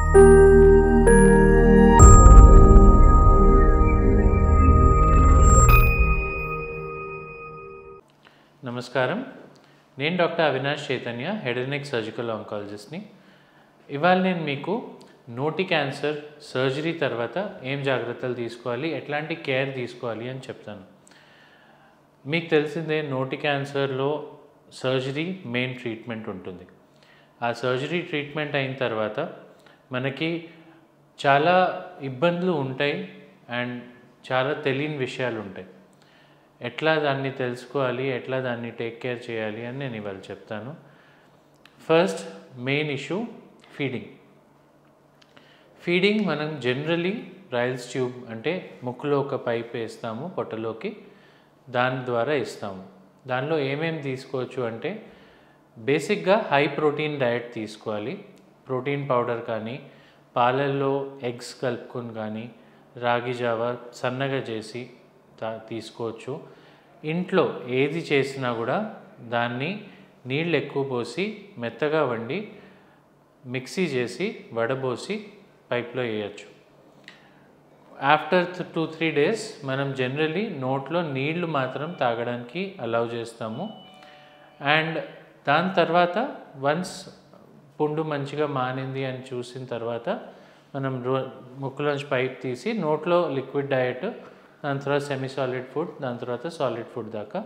నమస్కారం, నేను doctor Avinash Chaitanya, head and neck surgical ఆంకాలజిస్ట్ని. ఇవాళ నేను మీకు నోటి క్యాన్సర్ సర్జరీ తర్వాత ఏం జాగ్రత్తలు తీసుకోవాలి, ఎట్లాంటి కేర్ తీసుకోవాలి అని చెప్తాను. మీకు తెలిసిందే, నోటి క్యాన్సర్లో సర్జరీ మెయిన్ ట్రీట్మెంట్ ఉంటుంది. ఆ సర్జరీ ట్రీట్మెంట్ అయిన తర్వాత మనకి చాలా ఇబ్బందులు ఉంటాయి అండ్ చాలా తెలియని విషయాలు ఉంటాయి. ఎట్లా దాన్ని తెలుసుకోవాలి, ఎట్లా దాన్ని టేక్ కేర్ చేయాలి అని నేను ఇవాళ చెప్తాను. ఫస్ట్ మెయిన్ ఇష్యూ ఫీడింగ్ మనం జనరలీ రైల్స్ ట్యూబ్ అంటే ముక్కులో ఒక పైప్ వేస్తాము పొట్టలోకి, దాని ద్వారా ఇస్తాము. దానిలో ఏమేమి తీసుకోవచ్చు అంటే బేసిక్గా హై ప్రోటీన్ డయట్ తీసుకోవాలి. ప్రోటీన్ పౌడర్ కానీ, పాలల్లో ఎగ్స్ కలుపుకొని కానీ, రాగి జావా సన్నగా చేసి తీసుకోవచ్చు. ఇంట్లో ఏది చేసినా కూడా దాన్ని నీళ్ళు ఎక్కువ పోసి మెత్తగా వండి మిక్సీ చేసి వడబోసి పైప్లో వేయచ్చు. ఆఫ్టర్ 2-3 days మనం జనరలీ నోట్లో నీళ్లు మాత్రం తాగడానికి అలౌ చేస్తాము. అండ్ దాని తర్వాత వన్స్ పుండు మంచిగా మానింది అని చూసిన తర్వాత మనం ముక్కులోంచి పైప్ తీసి నోట్లో లిక్విడ్ డయట్, దాని తర్వాత సెమీ సాలిడ్ ఫుడ్, దాని తర్వాత సాలిడ్ ఫుడ్ దాకా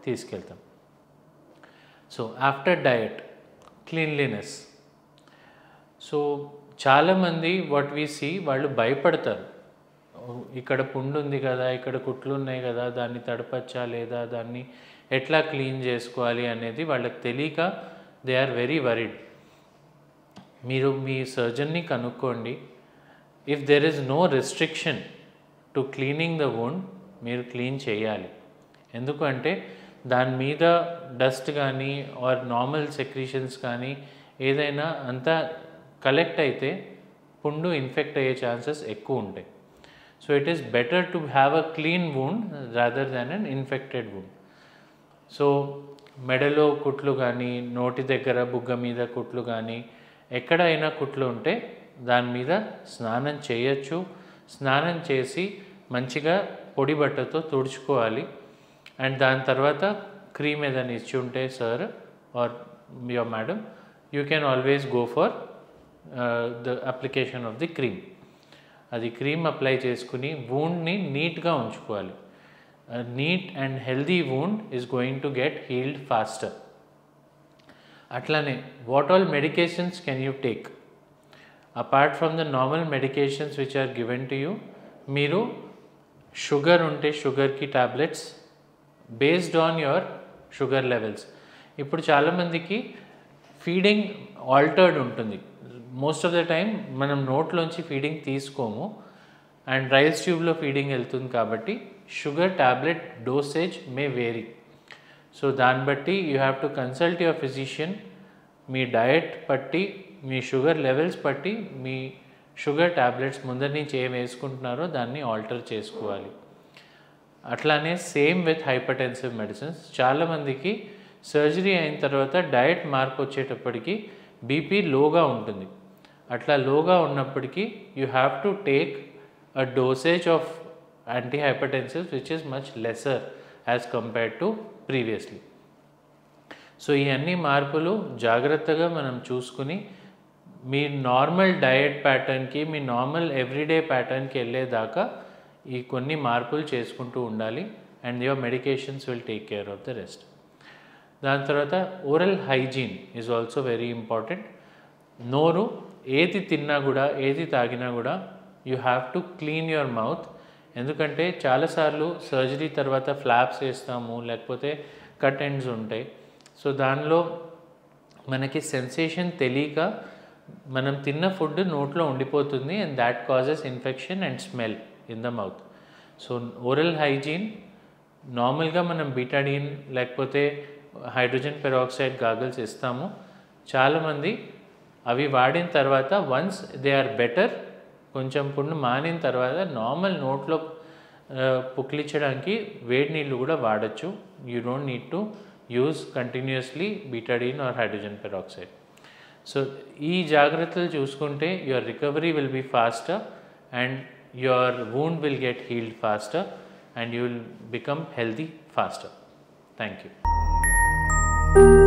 తీసుకెళ్తాం. So after diet, cleanliness. So చాలామంది వాట్ వీ సీ, వాళ్ళు భయపడతారు. ఇక్కడ పుండు ఉంది కదా, ఇక్కడ కుట్లు ఉన్నాయి కదా, దాన్ని తడపచ్చా లేదా, దాన్ని ఎట్లా క్లీన్ చేసుకోవాలి అనేది వాళ్ళకి తెలియక దే ఆర్ వెరీ వరీడ్. మీరు మీ సర్జన్ని కనుక్కోండి. If there is no restriction to cleaning the wound, మీరు క్లీన్ చేయాలి. ఎందుకంటే దాని మీద డస్ట్ కానీ ఆర్ నార్మల్ సెక్రీషన్స్ కానీ ఏదైనా అంతా కలెక్ట్ అయితే పుండు ఇన్ఫెక్ట్ అయ్యే ఛాన్సెస్ ఎక్కువ ఉంటాయి. So it is better to have a clean wound rather than an infected wound. So మెడలో కుట్లు కానీ, నోటి దగ్గర బుగ్గ మీద కుట్లు కానీ, ఎక్కడైనా కుట్లు ఉంటే దాని మీద స్నానం చేయొచ్చు. స్నానం చేసి మంచిగా పొడి బట్టతో తుడుచుకోవాలి. అండ్ దాని తర్వాత క్రీమ్ ఏదైనా ఇచ్చి ఉంటే sir or your madam, you can always go for the application of the cream. అది క్రీమ్ అప్లై చేసుకుని వూండ్ని నీట్గా ఉంచుకోవాలి. Neat and healthy wound is going to get healed faster. అట్లానే what all medications can you take apart from the normal medications which are given to you? మీరు sugar ఉంటే షుగర్కి tablets based on your sugar levels. ఇప్పుడు చాలామందికి feeding altered ఉంటుంది. Most of the time మనం నోట్లోంచి feeding తీసుకోము అండ్ రైల్స్ ట్యూబ్లో ఫీడింగ్ వెళ్తుంది కాబట్టి sugar tablet dosage may vary. So దాన్ని బట్టి you have to consult your physician. మీ డయట్ బట్టి, మీ షుగర్ లెవెల్స్ బట్టి మీ షుగర్ టాబ్లెట్స్ ముందర నుంచి ఏం వేసుకుంటున్నారో దాన్ని ఆల్టర్ చేసుకోవాలి. అట్లానే సేమ్ విత్ హైపర్టెన్సివ్ మెడిసిన్స్. చాలామందికి సర్జరీ అయిన తర్వాత డయట్ మార్పు వచ్చేటప్పటికి బీపీ లోగా ఉంటుంది. అట్లా లోగా ఉన్నప్పటికీ you have to take a dosage of antihypertensives which is much lesser as compared to previously. So ఈ అన్ని మార్పులు జాగ్రత్తగా మనం చూసుకుని మీ నార్మల్ డయట్ ప్యాటర్న్కి, మీ నార్మల్ ఎవ్రీడే ప్యాటర్న్కి వెళ్ళేదాకా ఈ కొన్ని మార్పులు చేసుకుంటూ ఉండాలి. And your medications will take care of the rest. దాని తర్వాత oral hygiene is also very important. నోరు ఏది తిన్నా కూడా, ఏది తాగినా కూడా you have to clean your mouth. ఎందుకంటే చాలాసార్లు సర్జరీ తర్వాత ఫ్లాప్స్ వేస్తాము, లేకపోతే కట్ ఎండ్స్ ఉంటాయి. సో దానిలో మనకి సెన్సేషన్ తెలియక మనం తిన్న ఫుడ్ నోట్లో ఉండిపోతుంది and that causes infection and smell in the mouth. So oral hygiene, నార్మల్గా మనం బీటాడిన్ లేకపోతే హైడ్రోజన్ పెరాక్సైడ్ గాగల్స్ ఇస్తాము. చాలామంది అవి వాడిన తర్వాత వన్స్ దే ఆర్ బెటర్, కొంచెం పుండు మానిన తర్వాత నార్మల్ నోట్లో పుక్కిలించడానికి వేడి నీళ్ళు కూడా వాడచ్చు. You don't need to use continuously Betadine or hydrogen peroxide. So ఈ జాగ్రత్తలు చూసుకుంటే your recovery will be faster and your wound will get healed faster and you will become healthy faster. Thank you.